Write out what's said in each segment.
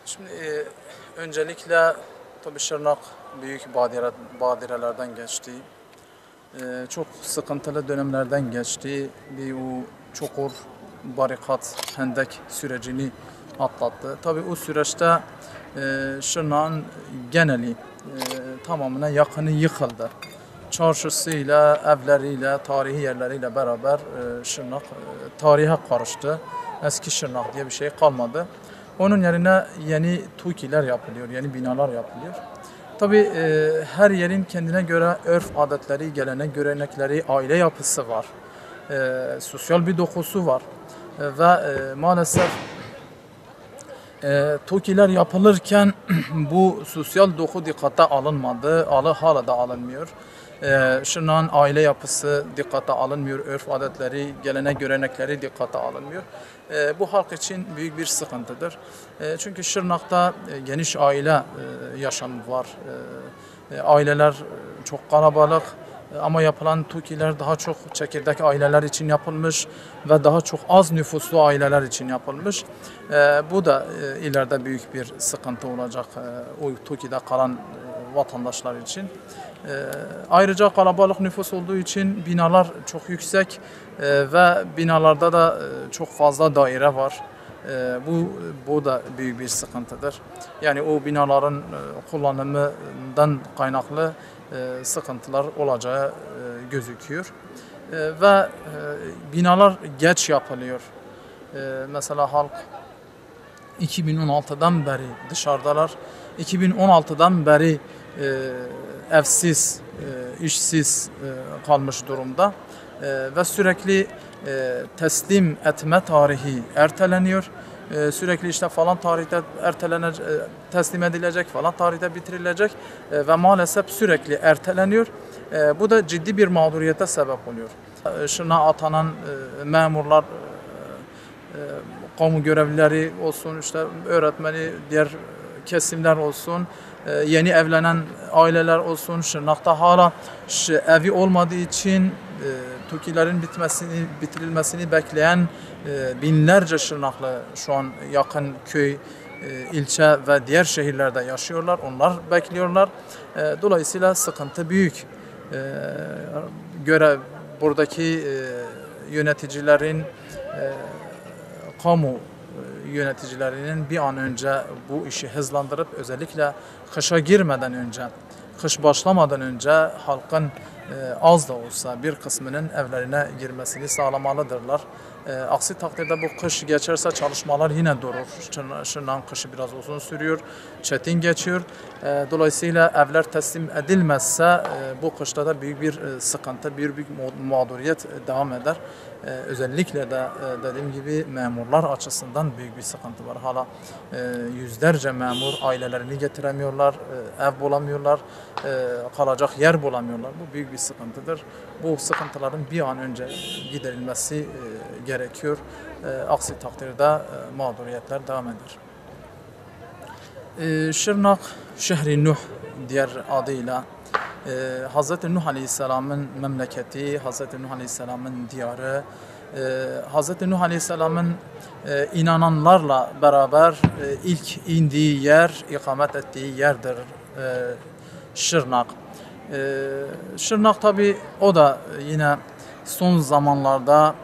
Şimdi öncelikle tabii Şırnak büyük badirelerden geçti. Çok sıkıntılı dönemlerden geçti. Bir o çukur, barikat, hendek sürecini atlattı. Tabii o süreçte Şırnak'ın geneli tamamına yakını yıkıldı. Çarşısıyla, evleriyle, tarihi yerleriyle beraber Şırnak tarihe karıştı. Eski Şırnak diye bir şey kalmadı. Onun yerine yeni TOKİ'ler yapılıyor, yeni binalar yapılıyor. Tabii her yerin kendine göre örf adetleri, gelenek, görenekleri, aile yapısı var. Sosyal bir dokusu var. Ve maalesef TOKİ'ler yapılırken bu sosyal doku dikkate alınmadı, hala da alınmıyor. Şırnak'ın aile yapısı dikkate alınmıyor, örf adetleri, gelenek görenekleri dikkate alınmıyor. Bu halk için büyük bir sıkıntıdır. Çünkü Şırnak'ta geniş aile yaşamı var. Aileler çok kalabalık ama yapılan TOKİ'ler daha çok çekirdek aileler için yapılmış ve daha çok az nüfuslu aileler için yapılmış. Bu da ileride büyük bir sıkıntı olacak o TOKİ'de kalan vatandaşlar için. Ayrıca kalabalık nüfus olduğu için binalar çok yüksek ve binalarda da çok fazla daire var. Bu da büyük bir sıkıntıdır. Yani o binaların kullanımından kaynaklı sıkıntılar olacağı gözüküyor. Ve binalar geç yapılıyor. Mesela halk 2016'dan beri dışarıdalar. 2016'dan beri evsiz, işsiz kalmış durumda ve sürekli teslim etme tarihi erteleniyor. Sürekli işte falan tarihte ertelenecek, teslim edilecek, falan tarihte bitirilecek ve maalesef sürekli erteleniyor. Bu da ciddi bir mağduriyete sebep oluyor. Şırnak'a atanan memurlar, kamu görevlileri olsun, işte öğretmeni, diğer kesimler olsun, yeni evlenen aileler olsun, Şırnak'ta hala evi olmadığı için TOKİ'lerin bitirilmesini bekleyen binlerce Şırnaklı şu an yakın köy, ilçe ve diğer şehirlerde yaşıyorlar. Onlar bekliyorlar. Dolayısıyla sıkıntı büyük. Buradaki yöneticilerin, kamu yöneticilerinin bir an önce bu işi hızlandırıp özellikle kışa girmeden önce, kış başlamadan önce halkın az da olsa bir kısmının evlerine girmesini sağlamalıdırlar. Aksi takdirde bu kış geçerse çalışmalar yine durur. Şırnak'ın kışı biraz uzun sürüyor, çetin geçiyor. Dolayısıyla evler teslim edilmezse bu kışta da büyük bir sıkıntı, büyük bir mağduriyet devam eder. Özellikle de dediğim gibi memurlar açısından büyük bir sıkıntı var. Hala yüzlerce memur ailelerini getiremiyorlar, ev bulamıyorlar, kalacak yer bulamıyorlar. Bu büyük bir sıkıntıdır. Bu sıkıntıların bir an önce giderilmesi gerekiyor. Aksi takdirde mağduriyetler devam eder. Şırnak Şehri Nuh diğer adıyla Hz. Nuh Aleyhisselam'ın memleketi, Hz. Nuh Aleyhisselam'ın diyarı, Hz. Nuh Aleyhisselam'ın inananlarla beraber ilk indiği yer, ikamet ettiği yerdir Şırnak. Şırnak tabi o da yine son zamanlarda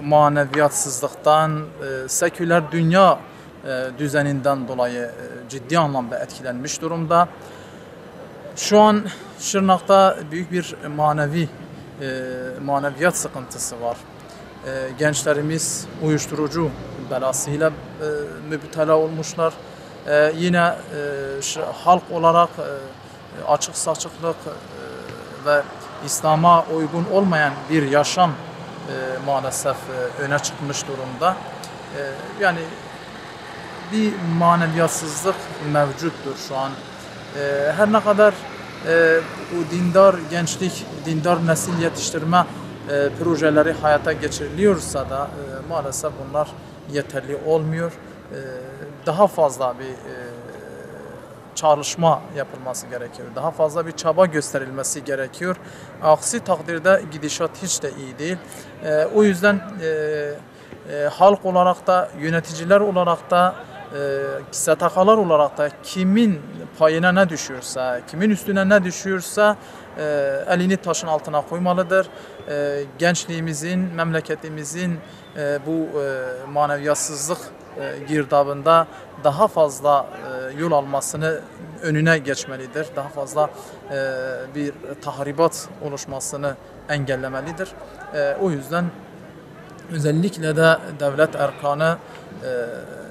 maneviyatsızlıktan, seküler dünya düzeninden dolayı ciddi anlamda etkilenmiş durumda. Şu an Şırnak'ta büyük bir maneviyat sıkıntısı var. Gençlerimiz uyuşturucu belasıyla müptela olmuşlar. Yine halk olarak açık saçıklık ve İslam'a uygun olmayan bir yaşam maalesef öne çıkmış durumda. Yani bir maneviyatsızlık mevcuttur şu an. Her ne kadar bu dindar gençlik, dindar nesil yetiştirme projeleri hayata geçiriliyorsa da maalesef bunlar yeterli olmuyor. Daha fazla bir çalışma yapılması gerekiyor. Daha fazla bir çaba gösterilmesi gerekiyor. Aksi takdirde gidişat hiç de iyi değil. O yüzden halk olarak da, yöneticiler olarak da, STK'lar olarak da kimin payına ne düşüyorsa, kimin üstüne ne düşüyorsa elini taşın altına koymalıdır. Gençliğimizin, memleketimizin bu maneviyatsızlık girdabında daha fazla yol almasını önüne geçmelidir. Daha fazla bir tahribat oluşmasını engellemelidir. O yüzden özellikle de devlet erkanı,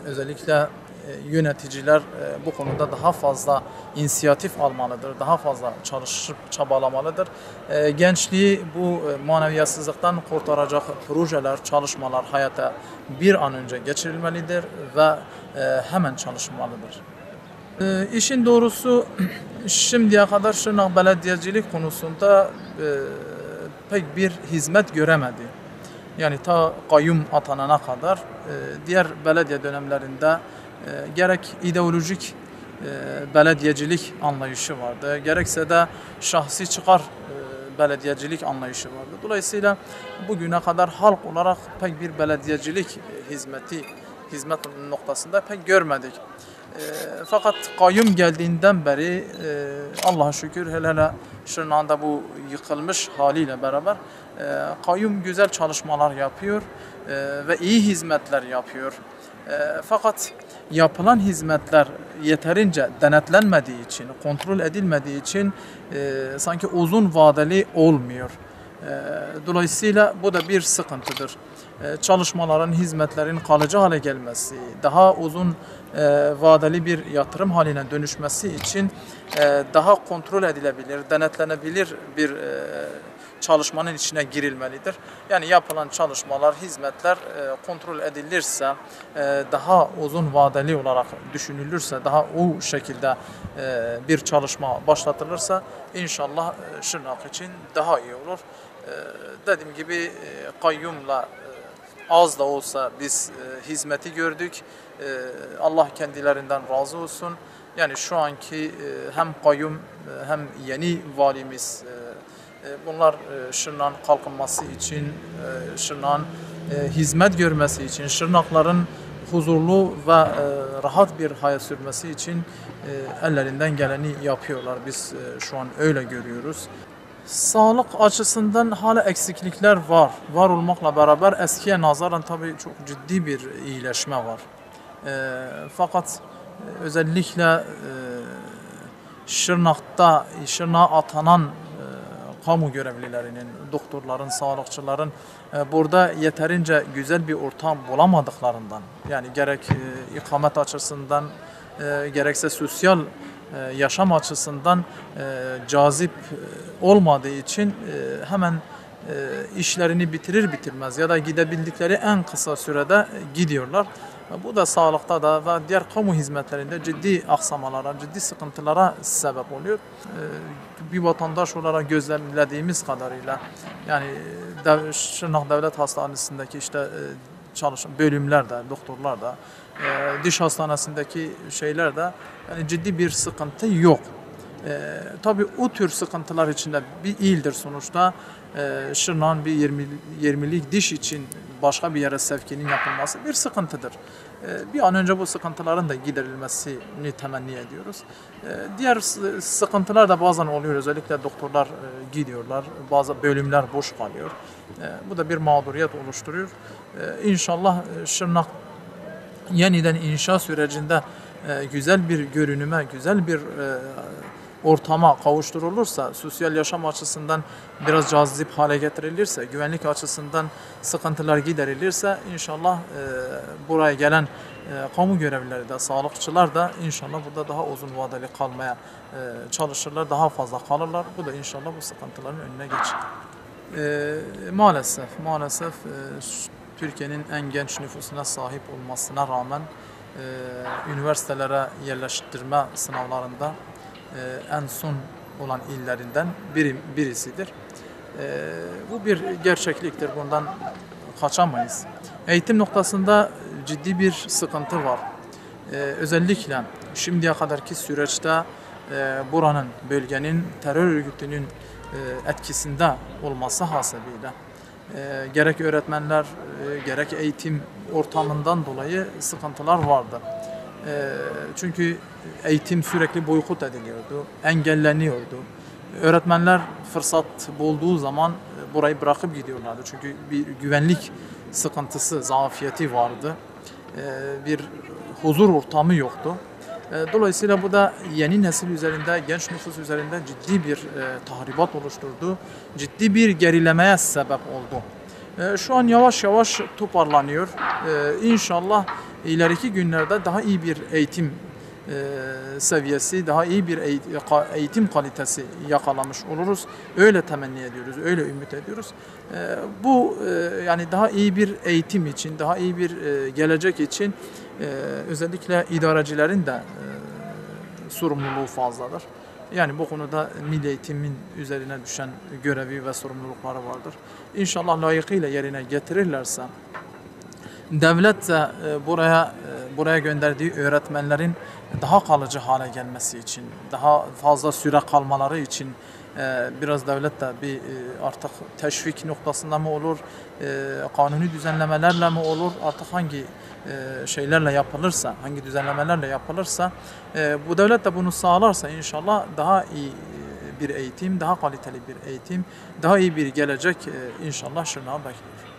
özellikle yöneticiler bu konuda daha fazla inisiyatif almalıdır, daha fazla çalışıp çabalamalıdır. Gençliği bu maneviyatsızlıktan kurtaracak projeler, çalışmalar hayata bir an önce geçirilmelidir ve hemen çalışmalıdır. İşin doğrusu şimdiye kadar Şırnak belediyecilik konusunda pek bir hizmet göremedi. Yani ta kayyum atanana kadar diğer belediye dönemlerinde gerek ideolojik belediyecilik anlayışı vardı, gerekse de şahsi çıkar belediyecilik anlayışı vardı. Dolayısıyla bugüne kadar halk olarak pek bir belediyecilik hizmet noktasında pek görmedik. Fakat kayyum geldiğinden beri Allah'a şükür hele Şırnak'ın da bu yıkılmış haliyle beraber kayyum güzel çalışmalar yapıyor ve iyi hizmetler yapıyor. Fakat yapılan hizmetler yeterince denetlenmediği için, kontrol edilmediği için sanki uzun vadeli olmuyor. Dolayısıyla bu da bir sıkıntıdır. Çalışmaların, hizmetlerin kalıcı hale gelmesi, daha uzun vadeli bir yatırım haline dönüşmesi için daha kontrol edilebilir, denetlenebilir bir çalışmanın içine girilmelidir. Yani yapılan çalışmalar, hizmetler kontrol edilirse, daha uzun vadeli olarak düşünülürse, daha o şekilde bir çalışma başlatılırsa inşallah Şırnak için daha iyi olur. Dediğim gibi kayyumla az da olsa biz hizmeti gördük. Allah kendilerinden razı olsun. Yani şu anki hem kayyum hem yeni valimiz bunlar Şırnak'ın kalkınması için, Şırnak'ın hizmet görmesi için, Şırnakların huzurlu ve rahat bir hayat sürmesi için ellerinden geleni yapıyorlar. Biz şu an öyle görüyoruz. Sağlık açısından hala eksiklikler var. Var olmakla beraber eskiye nazaran tabii çok ciddi bir iyileşme var. Fakat özellikle Şırnak'a atanan kamu görevlilerinin, doktorların, sağlıkçıların burada yeterince güzel bir ortam bulamadıklarından, yani gerek ikamet açısından, gerekse sosyal yaşam açısından cazip olmadığı için hemen işlerini bitirir bitirmez ya da gidebildikleri en kısa sürede gidiyorlar. Bu da sağlıkta da ve diğer kamu hizmetlerinde ciddi aksamalara, ciddi sıkıntılara sebep oluyor. Bir vatandaş olarak gözlemlediğimiz kadarıyla yani Şırnak Devlet Hastanesi'ndeki işte çalışan bölümler de, doktorlar da, diş hastanesindeki şeyler de yani ciddi bir sıkıntı yok. Tabii o tür sıkıntılar içinde bir ildir sonuçta. Şırnak'ın bir 20'lik diş için başka bir yere sevkinin yapılması bir sıkıntıdır. Bir an önce bu sıkıntıların da giderilmesini temenni ediyoruz. Diğer sıkıntılar da bazen oluyor. Özellikle doktorlar gidiyorlar. Bazı bölümler boş kalıyor. Bu da bir mağduriyet oluşturuyor. İnşallah Şırnak yeniden inşa sürecinde güzel bir görünüme, güzel bir ortama kavuşturulursa, sosyal yaşam açısından biraz cazip hale getirilirse, güvenlik açısından sıkıntılar giderilirse inşallah buraya gelen kamu görevlileri de, sağlıkçılar da inşallah burada daha uzun vadeli kalmaya çalışırlar, daha fazla kalırlar. Bu da inşallah bu sıkıntıların önüne geçer. Maalesef Türkiye'nin en genç nüfusuna sahip olmasına rağmen üniversitelere yerleştirme sınavlarında en son olan illerinden birisidir. Bu bir gerçekliktir. Bundan kaçamayız. Eğitim noktasında ciddi bir sıkıntı var. Özellikle şimdiye kadarki süreçte buranın, bölgenin terör örgütünün etkisinde olması hasebiyle gerek öğretmenler gerek eğitim ortamından dolayı sıkıntılar vardı. Çünkü eğitim sürekli boykot ediliyordu, engelleniyordu. Öğretmenler fırsat bulduğu zaman burayı bırakıp gidiyorlardı. Çünkü bir güvenlik sıkıntısı, zafiyeti vardı. Bir huzur ortamı yoktu. Dolayısıyla bu da yeni nesil üzerinde, genç nüfus üzerinde ciddi bir tahribat oluşturdu. Ciddi bir gerilemeye sebep oldu. Şu an yavaş yavaş toparlanıyor. İnşallah ileriki günlerde daha iyi bir eğitim seviyesi, daha iyi bir eğitim kalitesi yakalamış oluruz. Öyle temenni ediyoruz, öyle ümit ediyoruz. Bu yani daha iyi bir eğitim için, daha iyi bir gelecek için özellikle idarecilerin de sorumluluğu fazladır. Yani bu konuda milli eğitimin üzerine düşen görevi ve sorumlulukları vardır. İnşallah layıkıyla yerine getirirlerse, devlet de buraya gönderdiği öğretmenlerin daha kalıcı hale gelmesi için, daha fazla süre kalmaları için biraz devlet de bir artık teşvik noktasında mı olur, kanuni düzenlemelerle mi olur, artık hangi şeylerle yapılırsa, hangi düzenlemelerle yapılırsa, bu devlet de bunu sağlarsa inşallah daha iyi bir eğitim, daha kaliteli bir eğitim, daha iyi bir gelecek inşallah Şırnak'a bekliyor.